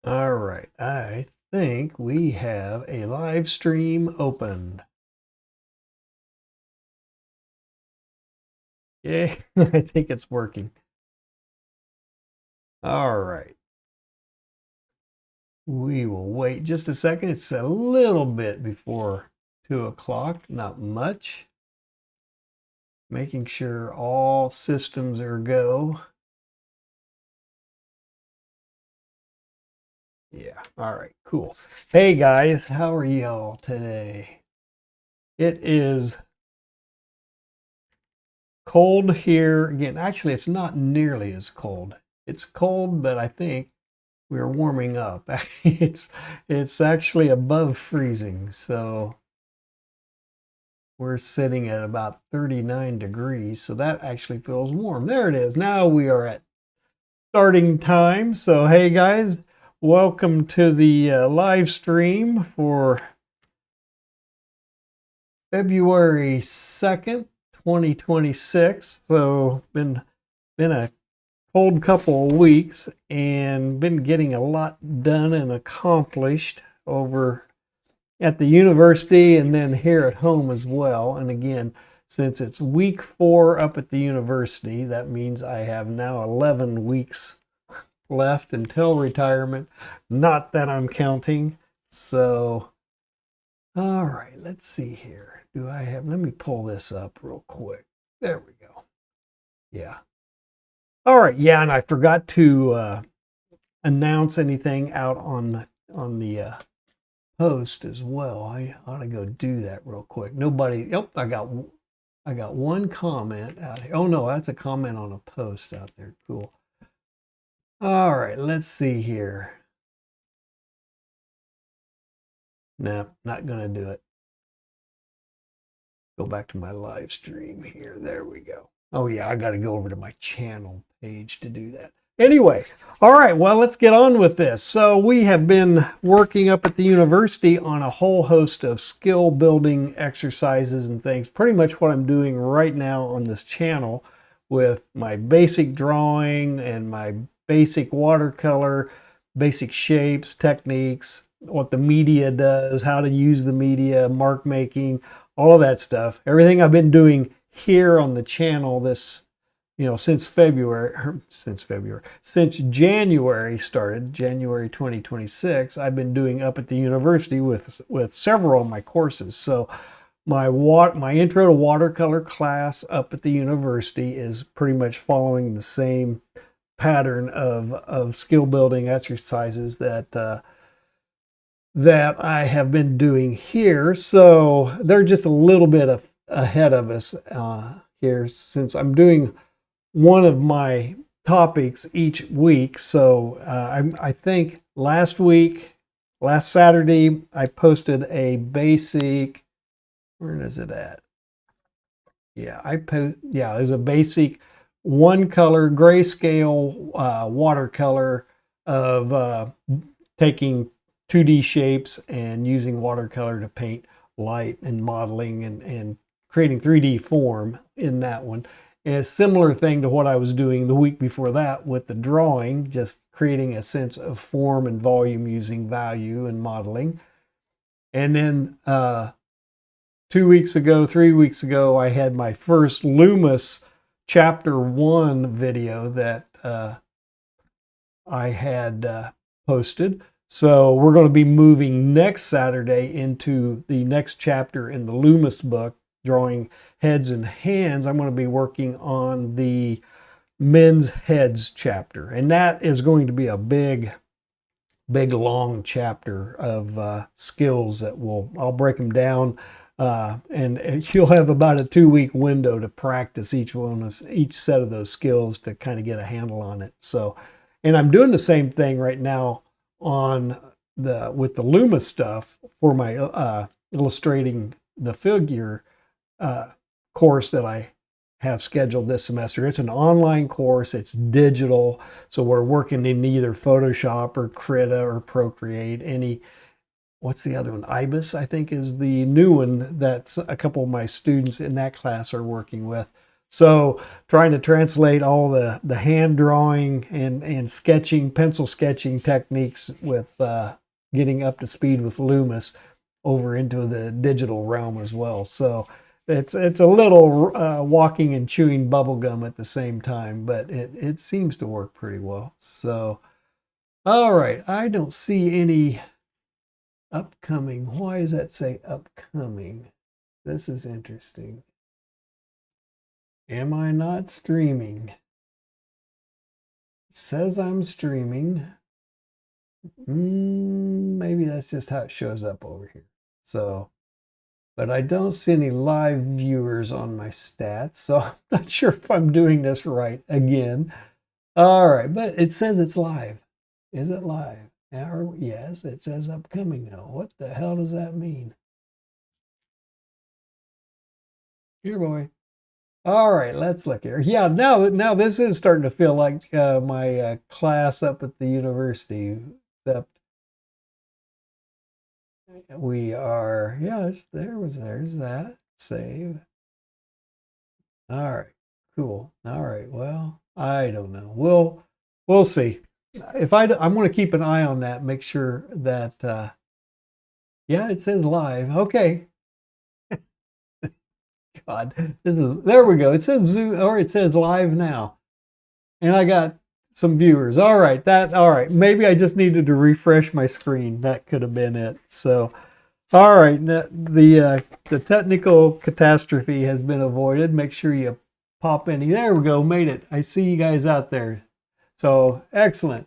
All right, I think we have a live stream opened. Yeah, I think it's working. All right. We will wait just a second. It's a little bit before 2 o'clock, not much. Making sure all systems are go. Yeah, all right, cool. Hey guys, how are y'all today? It is cold here again. Actually, it's not nearly as cold. It's cold, but I think we're warming up. It's actually above freezing, so we're sitting at about 39 degrees, so that actually feels warm. There it is. Now we are at starting time. So hey guys, welcome to the live stream for February 2nd, 2026. So been a cold couple of weeks and been getting a lot done and accomplished over at the university and then here at home as well. And again, since it's week 4 up at the university, that means I have now 11 weeks left until retirement. Not that I'm counting. So, all right, let's see here. Let me pull this up real quick. There we go. Yeah. All right. Yeah. And I forgot to announce anything out on the post as well. I ought to go do that real quick. Nobody. Oh, I got one comment out here. Oh no, that's a comment on a post out there. Cool. All right, let's see here. Nope, not gonna do it. Go back to my live stream here. There we go. Oh yeah, I got to go over to my channel page to do that. Anyway, all right, well, let's get on with this. So we have been working up at the university on a whole host of skill building exercises and things. Pretty much what I'm doing right now on this channel with my basic drawing and my basic watercolor, basic shapes, techniques, what the media does, how to use the media, mark making, all of that stuff. Everything I've been doing here on the channel since January started, January 2026, I've been doing up at the university with several of my courses. So my intro to watercolor class up at the university is pretty much following the same pattern of skill building exercises that I have been doing here. So they're just a little bit ahead of us here, since I'm doing one of my topics each week. So I think last Saturday, I posted a basic, where is it at? Yeah, it was a basic one color grayscale watercolor of taking 2D shapes and using watercolor to paint light and modeling and creating 3D form in that one. And a similar thing to what I was doing the week before that with the drawing, just creating a sense of form and volume using value and modeling. And then 3 weeks ago, I had my first Loomis chapter 1 video that I had posted. So we're going to be moving next Saturday into the next chapter in the Loomis book, drawing heads and hands. I'm going to be working on the men's heads chapter. And that is going to be a big, long chapter of skills that I'll break them down. And you'll have about a 2-week window to practice each set of those skills to kind of get a handle on it. So, and I'm doing the same thing right now with the Loomis stuff for my illustrating the figure course that I have scheduled this semester. It's an online course. It's digital, so we're working in either Photoshop or Krita or Procreate. What's the other one? Ibis, I think, is the new one that's a couple of my students in that class are working with. So trying to translate all the hand drawing and sketching, pencil sketching techniques with getting up to speed with Loomis over into the digital realm as well. So it's a little walking and chewing bubblegum at the same time, but it seems to work pretty well. So, all right, I don't see any upcoming. Why does that say upcoming? This is interesting. Am I not streaming? It says I'm streaming. Maybe that's just how it shows up over here. So, but I don't see any live viewers on my stats, so I'm not sure if I'm doing this right again. All right, but it says it's live. Is it live? Yes, it says upcoming though. What the hell does that mean? Here, boy. All right, let's look here. Yeah, now this is starting to feel like my class up at the university, except we are, yeah, there's that. Save. All right, cool. All right, well, I don't know. We'll see. If I'm going to keep an eye on that, make sure that, yeah, it says live. Okay. God, there we go. It says Zoom, or it says live now. And I got some viewers. All right, maybe I just needed to refresh my screen. That could have been it. So, all right, the technical catastrophe has been avoided. Make sure you pop in. There we go, made it. I see you guys out there. So, excellent.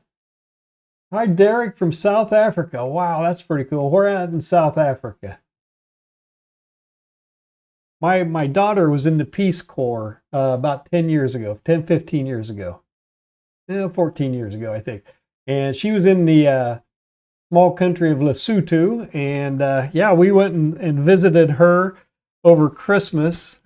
Hi, Derek from South Africa. Wow, that's pretty cool. We're at in South Africa. My daughter was in the Peace Corps about 10 years ago, 10, 15 years ago. 14 years ago, I think. And she was in the small country of Lesotho. And yeah, we went and visited her over Christmas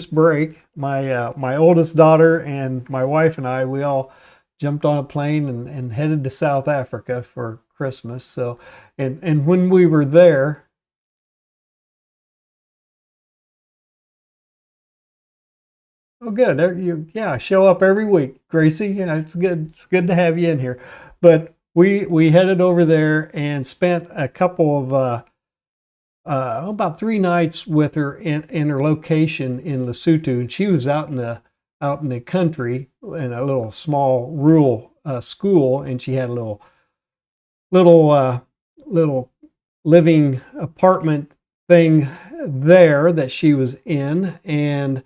break. My oldest daughter and my wife and I, we all jumped on a plane and headed to South Africa for Christmas. So, and when we were there, oh, good. There you, yeah, show up every week, Gracie. Yeah, it's good. It's good to have you in here. But we headed over there and spent a couple of about 3 nights with her in her location in Lesotho, and she was out in the country in a little small rural school, and she had a little living apartment thing there that she was in, and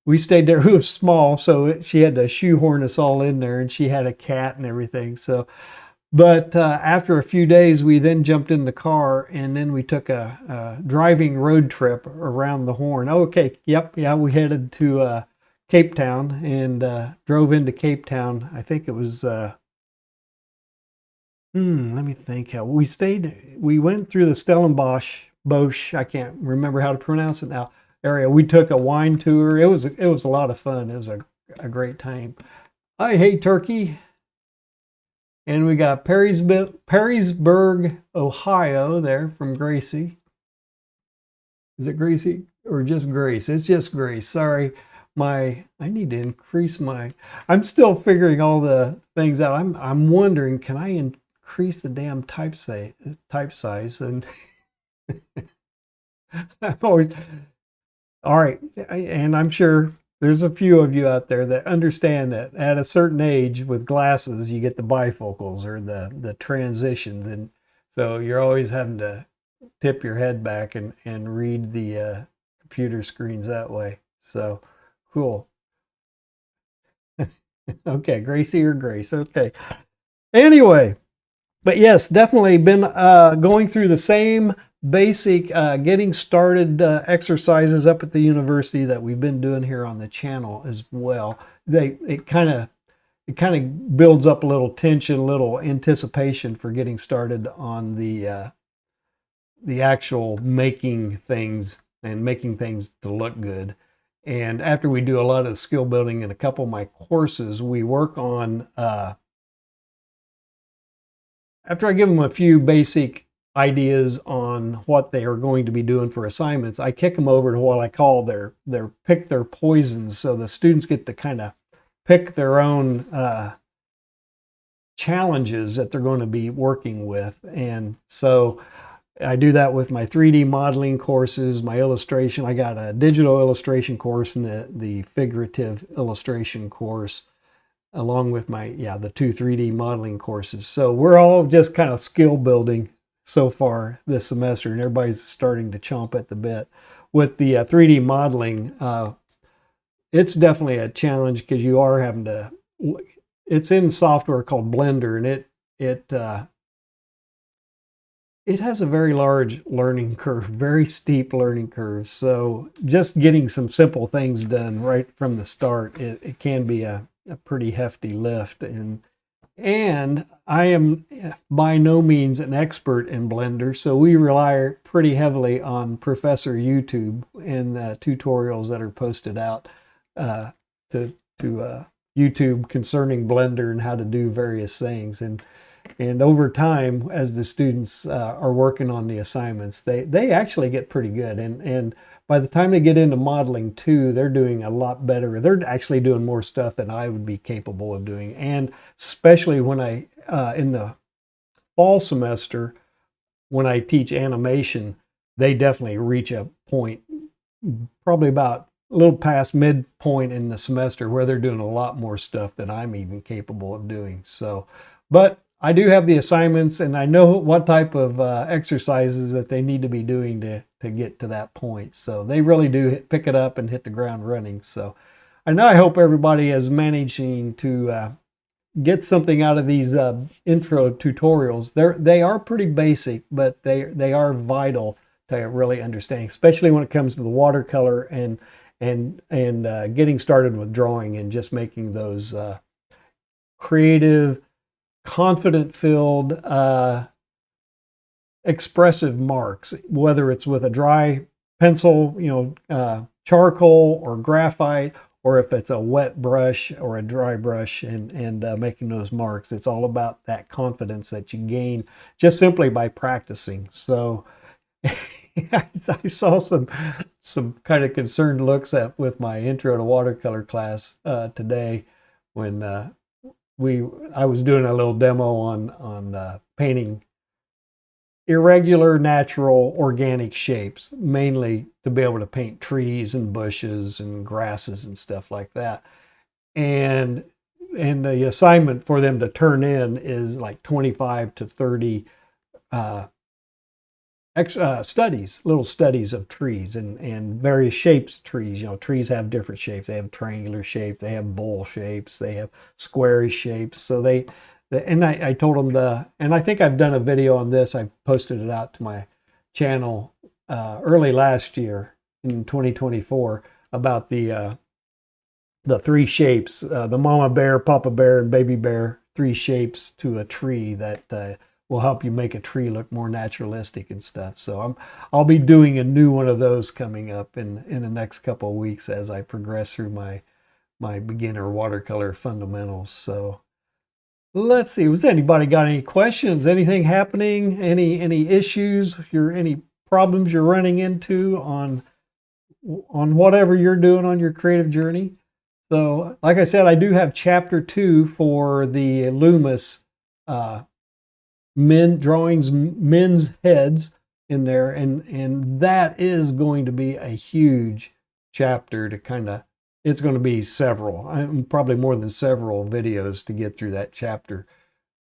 we stayed there. It was small, so she had to shoehorn us all in there, and she had a cat and everything. So, but after a few days, we then jumped in the car, and then we took a driving road trip around the Horn. Okay, yep, yeah, we headed to Cape Town and drove into Cape Town. I think it was. Let me think how we stayed. We went through the Stellenbosch. I can't remember how to pronounce it now. Area. We took a wine tour. It was a lot of fun. It was a great time. I hate Turkey. And we got Perrysburg, Ohio there from Gracie. Is it Gracie or just Grace? It's just Grace. Sorry. I need to increase I'm still figuring all the things out. I'm wondering, can I increase the damn type size? And I'm always, all right. And I'm sure there's a few of you out there that understand that at a certain age with glasses, you get the bifocals or the transitions. And so you're always having to tip your head back and read the computer screens that way. So cool. Okay, Gracie or Grace. Okay. Anyway, but yes, definitely been going through the same basic getting started exercises up at the university that we've been doing here on the channel as well. It kind of builds up a little tension, a little anticipation for getting started on the actual making things and making things to look good. And after we do a lot of skill building in a couple of my courses, we work on after I give them a few basic ideas on what they are going to be doing for assignments, I kick them over to what I call their pick their poisons. So the students get to kind of pick their own challenges that they're going to be working with. And so I do that with my 3D modeling courses, my illustration. I got a digital illustration course and the figurative illustration course, along with my, the 2 3D modeling courses. So we're all just kind of skill building so far this semester, and everybody's starting to chomp at the bit. With the 3D modeling, it's definitely a challenge because you are having to, it's in software called Blender, and it has a very large learning curve, very steep learning curve. So just getting some simple things done right from the start, it can be a pretty hefty lift. And I am by no means an expert in Blender, so we rely pretty heavily on Professor YouTube and tutorials that are posted out to YouTube concerning Blender and how to do various things. And over time, as the students are working on the assignments, they actually get pretty good. And by the time they get into modeling too, they're doing a lot better. They're actually doing more stuff than I would be capable of doing. And especially when I, in the fall semester, when I teach animation, they definitely reach a point, probably about a little past midpoint in the semester, where they're doing a lot more stuff than I'm even capable of doing. So, but I do have the assignments, and I know what type of exercises that they need to be doing to get to that point. So they really do pick it up and hit the ground running. So, and I hope everybody is managing to get something out of these intro tutorials. They are pretty basic, but they are vital to really understanding, especially when it comes to the watercolor and getting started with drawing and just making those creative, confident-filled, expressive marks, whether it's with a dry pencil, charcoal or graphite, or if it's a wet brush or a dry brush, and making those marks. It's all about that confidence that you gain just simply by practicing. So I saw some kind of concerned looks with my intro to watercolor class today when I was doing a little demo on painting irregular, natural, organic shapes, mainly to be able to paint trees and bushes and grasses and stuff like that. And the assignment for them to turn in is like 25 to 30 little studies of trees and various shapes of trees. Trees have different shapes. They have triangular shapes, they have bowl shapes, they have squarish shapes. So I told them and I think I've done a video on this. I posted it out to my channel early last year in 2024 about the 3 shapes, the mama bear, papa bear, and baby bear, 3 shapes to a tree that will help you make a tree look more naturalistic and stuff. So I'll be doing a new one of those coming up in the next couple of weeks as I progress through my beginner watercolor fundamentals. So let's see, has anybody got any questions? Anything happening? Any issues? Any problems you're running into on whatever you're doing on your creative journey? So, like I said, I do have chapter 2 for the Loomis men's heads in there, and that is going to be a huge chapter to it's going to be probably more than several videos to get through that chapter,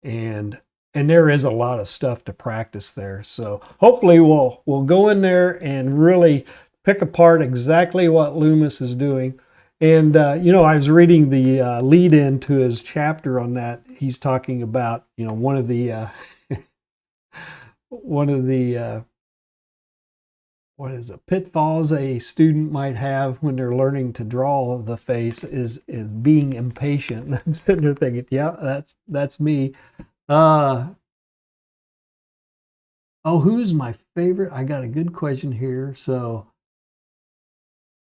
and there is a lot of stuff to practice there. So hopefully we'll go in there and really pick apart exactly what Loomis is doing. And I was reading the lead in to his chapter on that. He's talking about one of the what is it, pitfalls a student might have when they're learning to draw the face is being impatient. And I'm sitting there thinking, yeah, that's me. Who's my favorite? I got a good question here. So,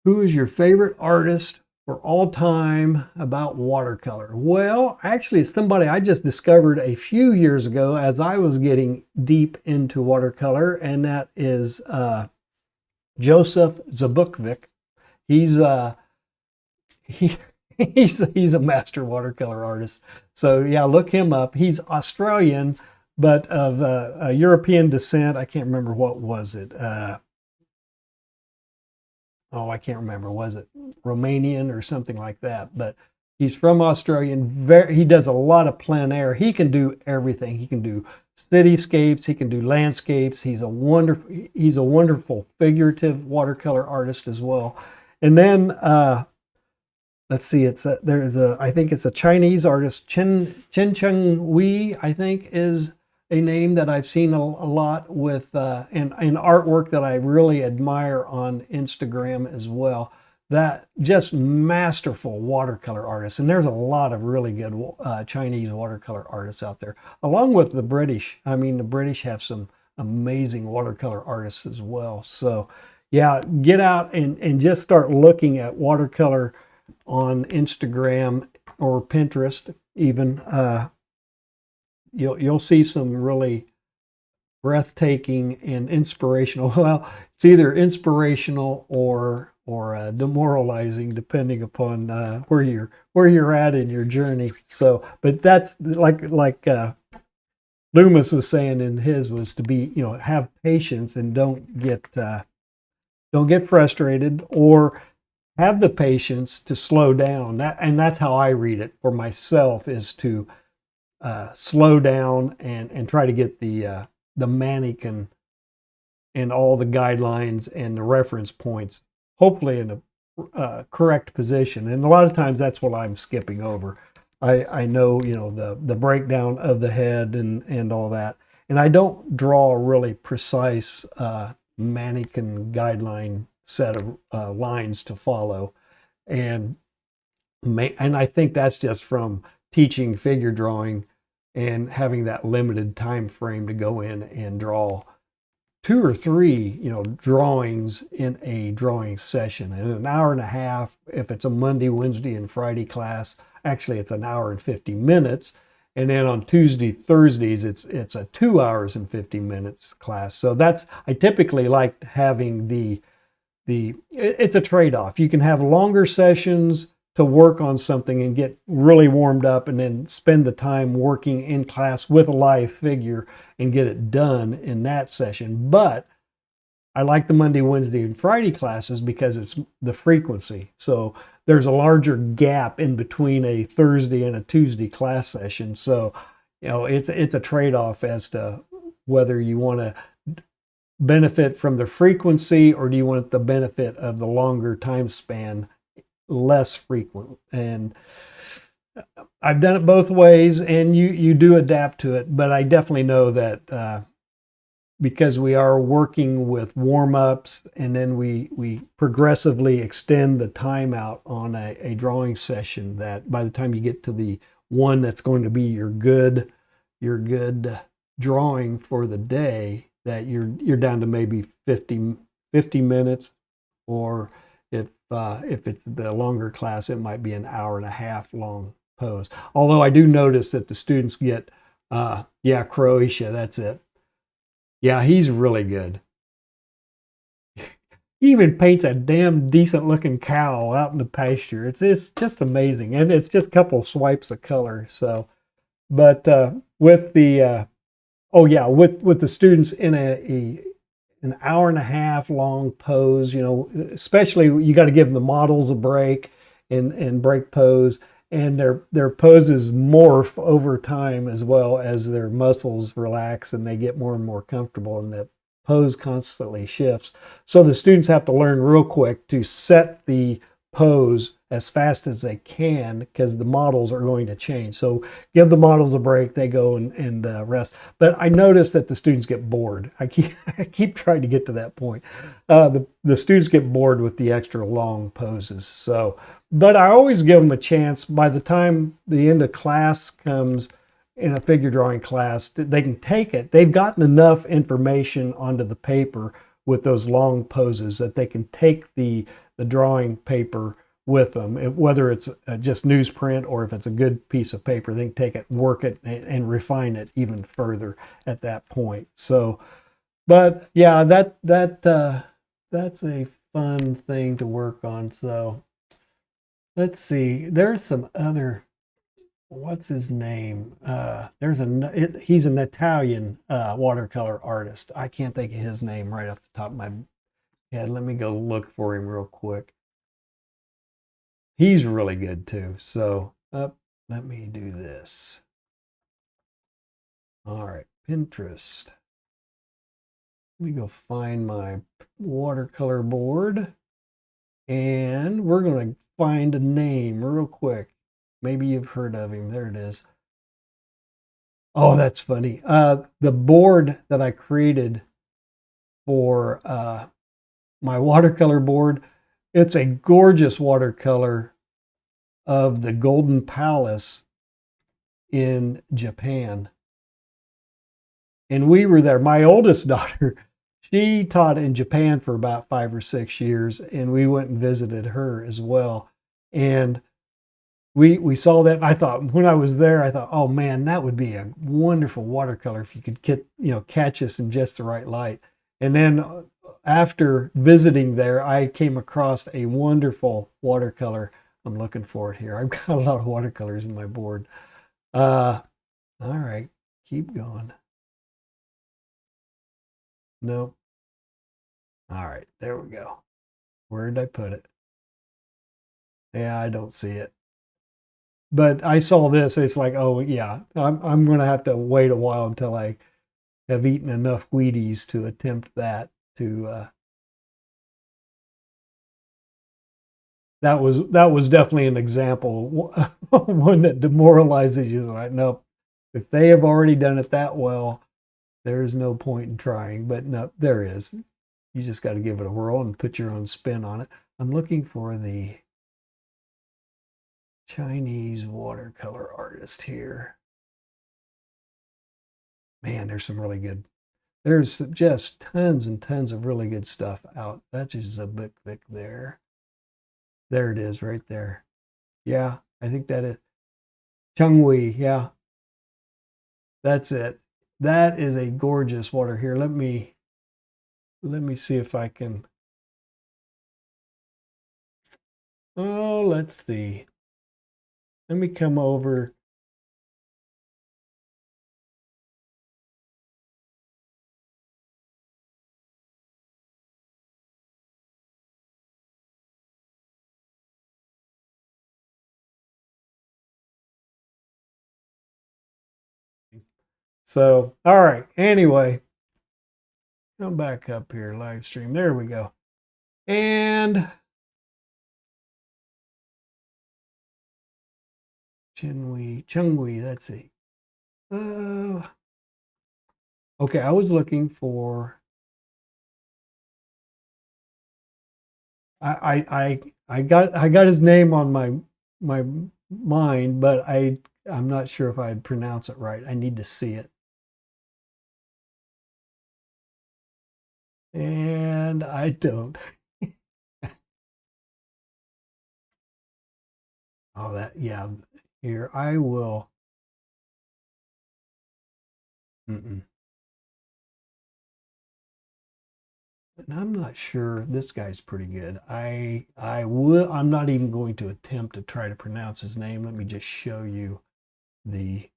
who is your favorite artist for all time about watercolor. Well, actually, it's somebody I just discovered a few years ago as I was getting deep into watercolor, and that is Joseph Zbukvic. He's he, he's a master watercolor artist. So yeah, look him up. He's Australian, but of a European descent. I can't remember, what was it. I can't remember. Was it Romanian or something like that? But he's from Australia. He does a lot of plein air. He can do everything. He can do cityscapes. He can do landscapes. He's a wonderful figurative watercolor artist as well. And then let's see. I think it's a Chinese artist, Chen Cheng Wei, I think, is a name that I've seen a lot with, and artwork that I really admire on Instagram as well. That just masterful watercolor artists. And there's a lot of really good Chinese watercolor artists out there, along with the British. I mean, the British have some amazing watercolor artists as well. So yeah, get out and just start looking at watercolor on Instagram or Pinterest even. You'll see some really breathtaking and inspirational. Well, it's either inspirational or demoralizing, depending upon where you're at in your journey. So, but that's like Loomis was saying in his, was to be, have patience and don't get frustrated, or have the patience to slow down. And that's how I read it for myself, is to slow down and try to get the mannequin and all the guidelines and the reference points, hopefully in a correct position. And a lot of times that's what I'm skipping over. I know, the breakdown of the head and all that. And I don't draw a really precise mannequin guideline set of lines to follow. And I think that's just from teaching figure drawing and having that limited time frame to go in and draw 2 or 3, drawings in a drawing session. In an hour and a half, if it's a Monday, Wednesday, and Friday class, actually it's an hour and 50 minutes. And then on Tuesday, Thursdays, it's a 2 hours and 50 minutes class. So I typically like having it's a trade-off. You can have longer sessions to work on something and get really warmed up, and then spend the time working in class with a live figure and get it done in that session. But I like the Monday, Wednesday, and Friday classes because it's the frequency. So there's a larger gap in between a Thursday and a Tuesday class session. So, it's a trade-off as to whether you want to benefit from the frequency, or do you want the benefit of the longer time span, less frequent. And I've done it both ways, and you do adapt to it. But I definitely know that because we are working with warm-ups, and then we progressively extend the time out on a drawing session, that by the time you get to the one that's going to be your good drawing for the day, that you're down to maybe 50 minutes, or if it's the longer class, it might be an hour and a half long pose. Although I do notice that the students get, Croatia, that's it. Yeah, he's really good. He even paints a damn decent looking cow out in the pasture. It's just amazing. And it's just a couple of swipes of color. So, but with the, with the students in an hour and a half long pose, especially you got to give them the models a break and break pose, and their poses morph over time as well as their muscles relax and they get more and more comfortable, and that pose constantly shifts. So the students have to learn real quick to set the pose as fast as they can, because the models are going to change. So give the models a break, they go and rest. But I notice that the students get bored. I keep trying to get to that point. The students get bored with the extra long poses. So, but I always give them a chance. By the time the end of class comes in a figure drawing class, they can take it. They've gotten enough information onto the paper with those long poses that they can take the drawing paper with them, whether it's just newsprint or if it's a good piece of paper. They can take it, work it, and refine it even further at that point. So, but yeah, that's a fun thing to work on. So let's see. There's some other. What's his name? He's an Italian watercolor artist. I can't think of his name right off the top of my head. Let me go look for him real quick. He's really good too. So let me do this. All right, Pinterest. Let me go find my watercolor board, and we're going to find a name real quick. Maybe you've heard of him. There it is. Oh, that's funny. The board that I created for my watercolor board, it's a gorgeous watercolor of the Golden Palace in Japan. And we were there. My oldest daughter, she taught in Japan for about 5 or 6 years, and we went and visited her as well. And we saw that, and I thought, when I was there, I thought, oh man, that would be a wonderful watercolor if you could catch us in just the right light. And then after visiting there, I came across a wonderful watercolor. I'm looking for it here. I've got a lot of watercolors in my board. All right, keep going. Nope. All right, there we go. Where did I put it? Yeah, I don't see it. But I saw this. It's like, oh yeah, I'm going to have to wait a while until I have eaten enough Wheaties to attempt that. That was definitely an example, one that demoralizes you. Like, nope, if they have already done it that well, there is no point in trying. But no, there is. You just got to give it a whirl and put your own spin on it. I'm looking for the Chinese watercolor artist here. Man, there's some really good. There's just tons and tons of really good stuff out. That's just a bit thick there. There it is right there. Yeah, I think that is Chengwei. Yeah, that's it. That is a gorgeous water here. Let me see if I can. Oh, let's see. Let me come over. So, all right. Anyway, come back up here, live stream. There we go. And Chengwei, that's it. Okay, I was looking for. I got his name on my mind, but I'm not sure if I'd pronounce it right. I need to see it. And I don't. Oh, that, yeah. Here, I will. And I'm not sure. This guy's pretty good. I'm not even going to attempt to try to pronounce his name. Let me just show you there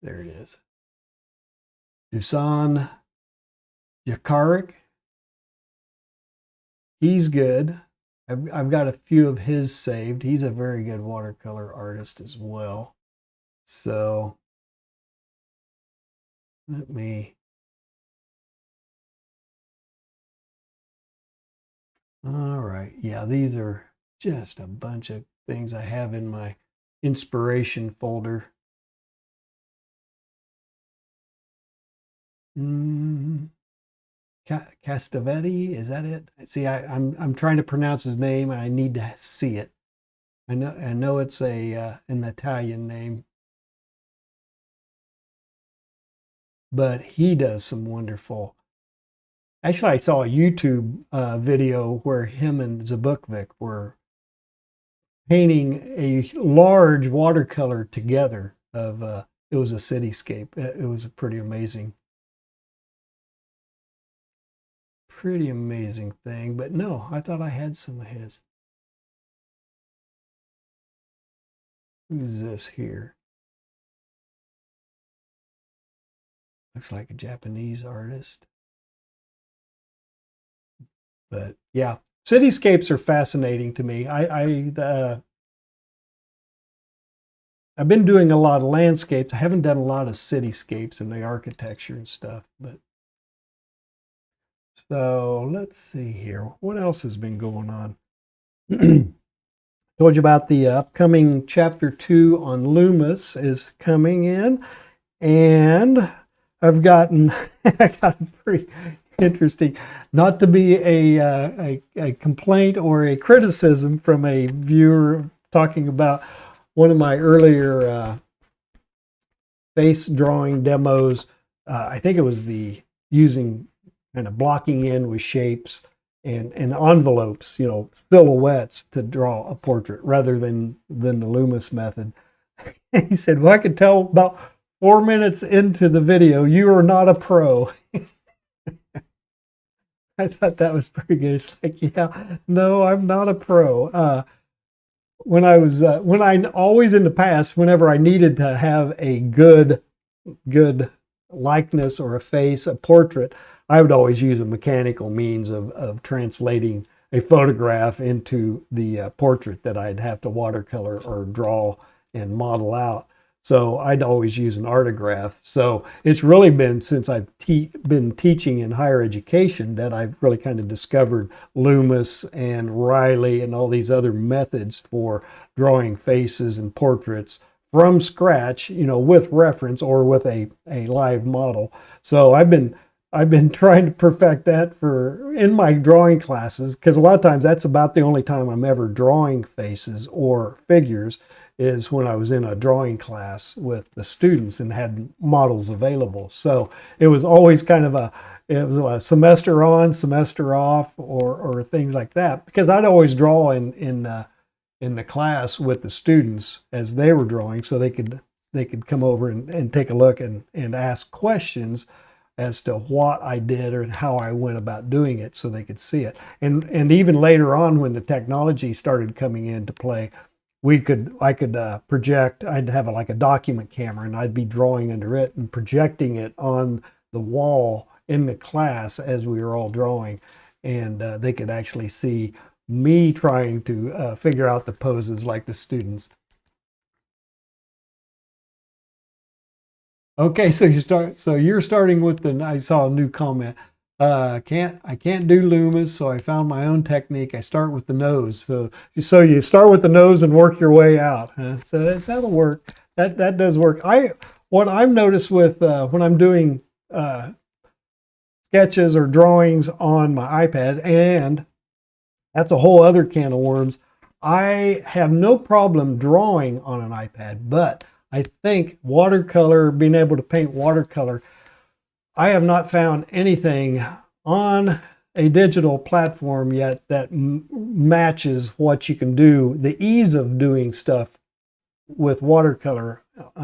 it is. Dusan Jakaric. He's good. I've got a few of his saved. He's a very good watercolor artist as well. So let me. All right. Yeah, these are just a bunch of things I have in my inspiration folder. Castavetti, is that it? See, I'm trying to pronounce his name and I need to see it. I know it's an Italian name, but he does some wonderful Actually, I saw a YouTube video where him and Zabukvik were painting a large watercolor together of it was a cityscape. It was pretty amazing. Pretty amazing thing. But no, I thought I had some of his. Who's this here? Looks like a Japanese artist. But yeah, cityscapes are fascinating to me. I've been doing a lot of landscapes. I haven't done a lot of cityscapes and the architecture and stuff. But so let's see here. What else has been going on? Told you about the upcoming chapter 2 on Loomis is coming in, and I've gotten pretty interesting. Not to be a complaint or a criticism from a viewer talking about one of my earlier face drawing demos. I think it was the using kind of blocking in with shapes and envelopes, silhouettes to draw a portrait rather than the Loomis method. He said, well, I could tell about 4 minutes into the video, you are not a pro. I thought that was pretty good. It's like, yeah, no, I'm not a pro. When I always in the past, whenever I needed to have a good likeness or a face, a portrait, I would always use a mechanical means of translating a photograph into the portrait that I'd have to watercolor or draw and model out. So I'd always use an artograph. So it's really been since I've been teaching in higher education that I've really kind of discovered Loomis and Riley and all these other methods for drawing faces and portraits from scratch, with reference or with a live model. So I've been trying to perfect that in my drawing classes, because a lot of times that's about the only time I'm ever drawing faces or figures is when I was in a drawing class with the students and had models available. So it was always kind of a semester on, semester off, or things like that, because I'd always draw in the class with the students as they were drawing, so they could come over and take a look and ask questions as to what I did or how I went about doing it, so they could see it. And even later on, when the technology started coming into play, I could project. I'd have like a document camera, and I'd be drawing under it and projecting it on the wall in the class as we were all drawing, and they could actually see me trying to figure out the poses like the students. Okay, so you're starting with I saw a new comment. I can't do Loomis, so I found my own technique. I start with the nose. So you start with the nose and work your way out. So that'll work. That does work. What I've noticed with when I'm doing sketches or drawings on my iPad, and that's a whole other can of worms. I have no problem drawing on an iPad, but I think watercolor, being able to paint watercolor, I have not found anything on a digital platform yet that matches what you can do, the ease of doing stuff with watercolor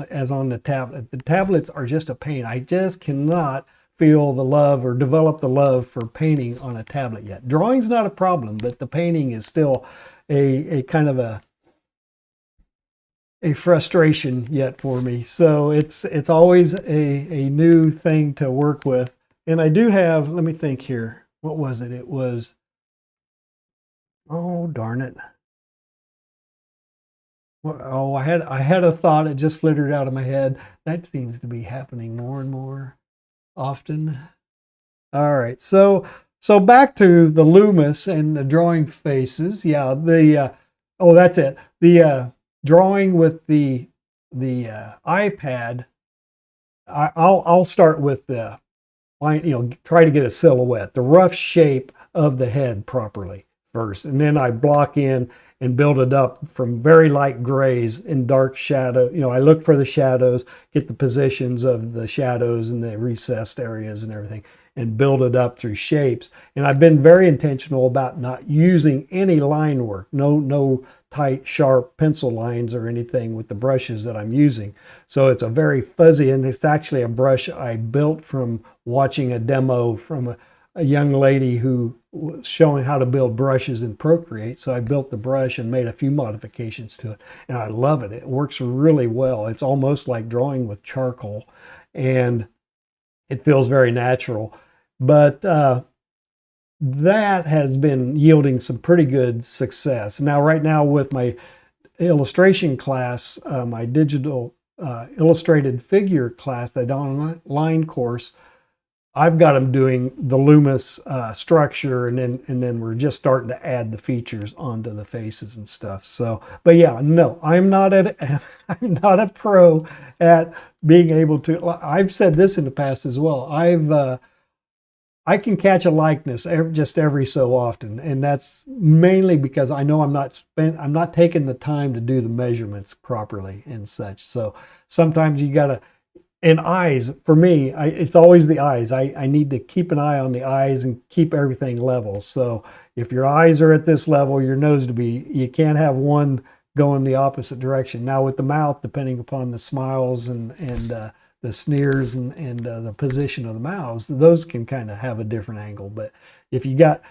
as on the tablet. The tablets are just a pain. I just cannot feel the love or develop the love for painting on a tablet yet. Drawing's not a problem, but the painting is still a kind of a frustration yet for me. So it's always a new thing to work with. And I do have, let me think here. What was it? It was, oh darn it. Oh, I had a thought. It just flittered out of my head. That seems to be happening more and more often. All right. So back to the Loomis and the drawing faces. Yeah, that's it. The drawing with the iPad, I'll start with the try to get a silhouette, the rough shape of the head properly first, and then I block in and build it up from very light grays and dark shadow. I look for the shadows, get the positions of the shadows and the recessed areas and everything, and build it up through shapes. And I've been very intentional about not using any line work, no tight, sharp pencil lines or anything with the brushes that I'm using. So it's a very fuzzy, and it's actually a brush I built from watching a demo from a young lady who was showing how to build brushes in Procreate. So I built the brush and made a few modifications to it, and I love it. It works really well. It's almost like drawing with charcoal, and it feels very natural. But that has been yielding some pretty good success. Now, right now with my illustration class, my digital illustrated figure class, that online course, I've got them doing the Loomis structure, and then we're just starting to add the features onto the faces and stuff. So, but yeah, no, I'm not a pro at being able to. I've said this in the past as well. I can catch a likeness just every so often, and that's mainly because I know I'm not taking the time to do the measurements properly and such. So sometimes you gotta. And eyes, for me, it's always the eyes. I need to keep an eye on the eyes and keep everything level. So if your eyes are at this level, your nose to be, you can't have one going the opposite direction. Now with the mouth, depending upon the smiles and the sneers and the position of the mouths, those can kind of have a different angle. But if you've got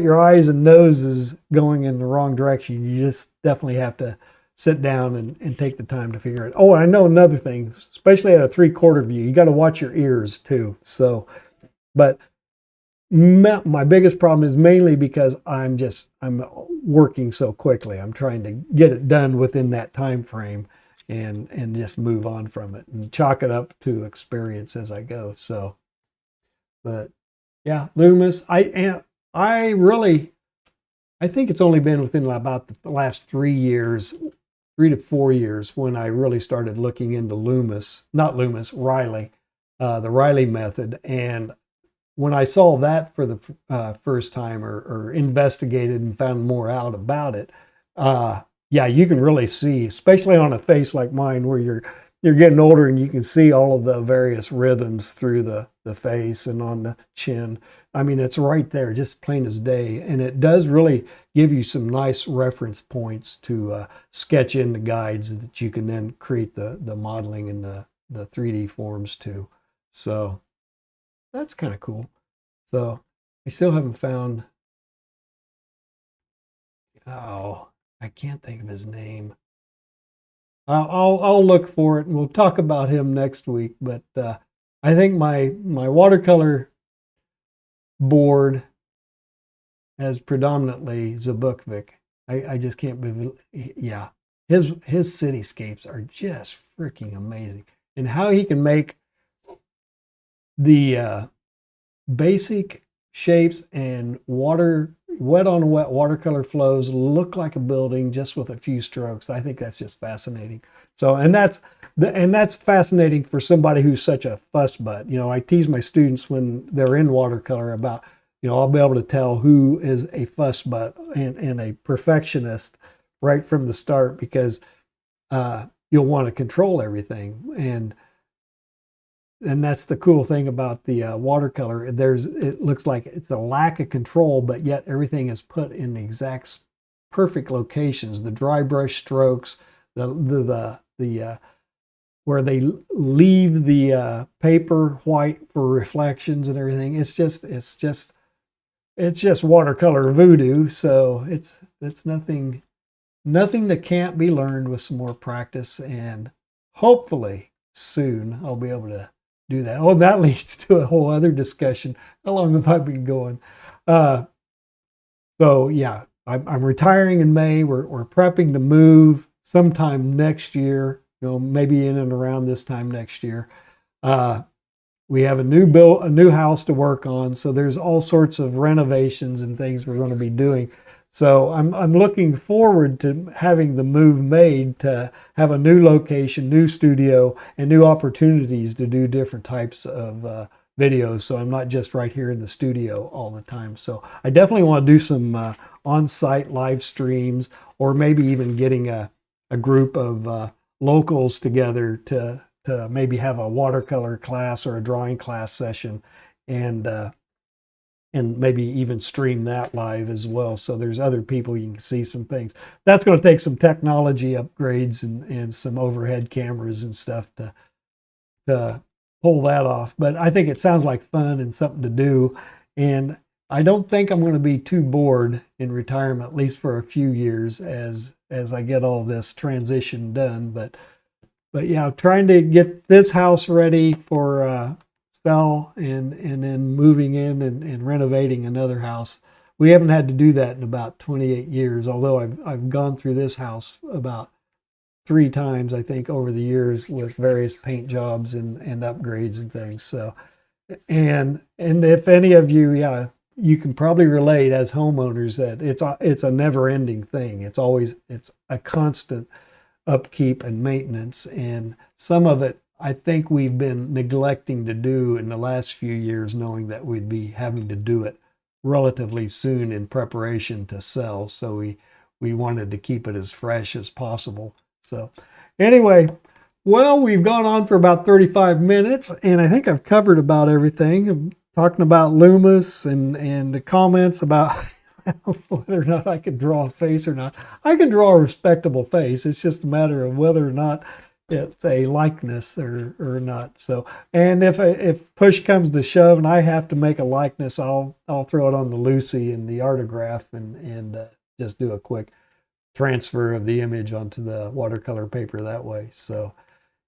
your eyes and noses going in the wrong direction, you just definitely have to sit down and take the time to figure it. Oh, I know another thing, especially at a 3/4 view, you got to watch your ears too. So, but my biggest problem is mainly because I'm working so quickly. I'm trying to get it done within that time frame and just move on from it and chalk it up to experience as I go. So, but yeah, Loomis, I think it's only been within about the last 3 to 4 years when I really started looking into Riley, the Riley method. And when I saw that for the first time or investigated and found more out about it, yeah, you can really see, especially on a face like mine where you're getting older and you can see all of the various rhythms through the face and on the chin. I mean, it's right there, just plain as day. And it does really give you some nice reference points to sketch in the guides that you can then create the modeling and the 3D forms to. So that's kind of cool. So I still haven't found, oh, I can't think of his name. I'll look for it and we'll talk about him next week. But I think my watercolor board has predominantly Zabukvik. I just can't believe, yeah. His cityscapes are just freaking amazing. And how he can make the basic shapes and wet on wet watercolor flows look like a building just with a few strokes. I think that's just fascinating. So, and that's fascinating for somebody who's such a fuss butt. You know, I tease my students when they're in watercolor about, you know, I'll be able to tell who is a fuss butt and a perfectionist right from the start, because you'll want to control everything. And that's the cool thing about the watercolor. It looks like it's a lack of control, but yet everything is put in the exact perfect locations. The dry brush strokes, the where they leave the paper white for reflections and everything. It's just watercolor voodoo. So it's nothing that can't be learned with some more practice, and hopefully soon I'll be able to do that. Oh, that leads to a whole other discussion. How long have I been going? So yeah, I'm retiring in May. We're prepping to move sometime next year. You know, maybe in and around this time next year. We have a new house to work on. So there's all sorts of renovations and things we're going to be doing. So I'm looking forward to having the move made to have a new location, new studio, and new opportunities to do different types of videos. So I'm not just right here in the studio all the time. So I definitely want to do some on-site live streams, or maybe even getting a group of locals together to maybe have a watercolor class or a drawing class session and maybe even stream that live as well. So there's other people, you can see some things. That's going to take some technology upgrades and some overhead cameras and stuff to pull that off. But I think it sounds like fun and something to do. And I don't think I'm going to be too bored in retirement, at least for a few years as I get all this transition done. But yeah, trying to get this house ready for sell and then moving in and renovating another house. We haven't had to do that in about 28 years, although I've gone through this house about 3 times, I think, over the years with various paint jobs and upgrades and things. So, and if any of you, yeah, you can probably relate as homeowners that it's a never-ending thing. It's a constant upkeep and maintenance, and some of it I think we've been neglecting to do in the last few years, knowing that we'd be having to do it relatively soon in preparation to sell. So we wanted to keep it as fresh as possible. So anyway, well, we've gone on for about 35 minutes, and I think I've covered about everything. I'm talking about Loomis and the comments about whether or not I can draw a face or not. I can draw a respectable face. It's just a matter of whether or not it's a likeness or not. So, and if push comes to shove and I have to make a likeness, I'll throw it on the Lucy and the Artograph and just do a quick transfer of the image onto the watercolor paper that way. So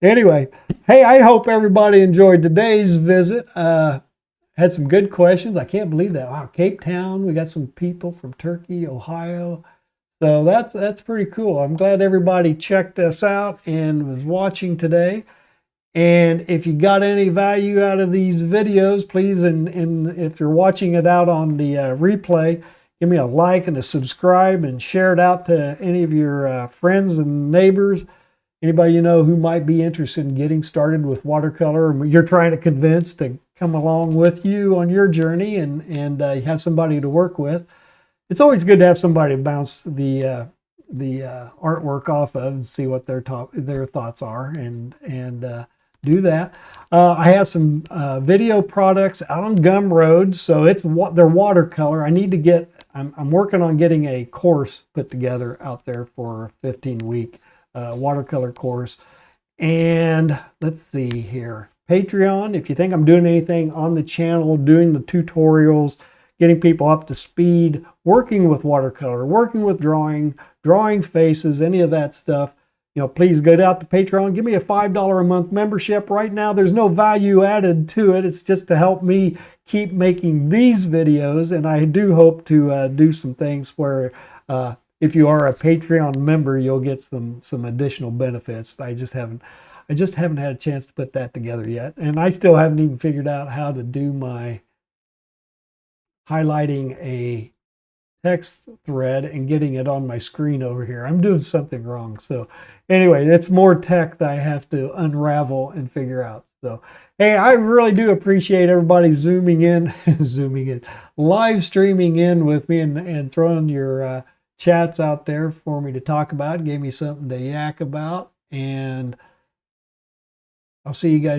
anyway, hey, I hope everybody enjoyed today's visit. Had some good questions. I can't believe that. Wow, Cape Town. We got some people from Turkey, Ohio. So that's pretty cool. I'm glad everybody checked us out and was watching today. And if you got any value out of these videos, please, and if you're watching it out on the replay, give me a like and a subscribe and share it out to any of your friends and neighbors. Anybody you know who might be interested in getting started with watercolor, and you're trying to convince to come along with you on your journey and you have somebody to work with. It's always good to have somebody to bounce the artwork off of and see what their thoughts are and do that. I have some video products out on Gumroad, so they're watercolor. I need to get. I'm working on getting a course put together out there for a 15-week watercolor course. And let's see here, Patreon. If you think I'm doing anything on the channel, doing the tutorials, getting people up to speed, working with watercolor, working with drawing faces, any of that stuff, please go out to Patreon. Give me a $5 a month membership. Right now, there's no value added to it. It's just to help me keep making these videos. And I do hope to do some things where if you are a Patreon member, you'll get some additional benefits. But I just haven't had a chance to put that together yet. And I still haven't even figured out how to do my highlighting a text thread and getting it on my screen over here. I'm doing something wrong. So anyway, it's more tech that I have to unravel and figure out. So, hey, I really do appreciate everybody zooming in, live streaming in with me and throwing your chats out there for me to talk about. Gave me something to yak about. And I'll see you guys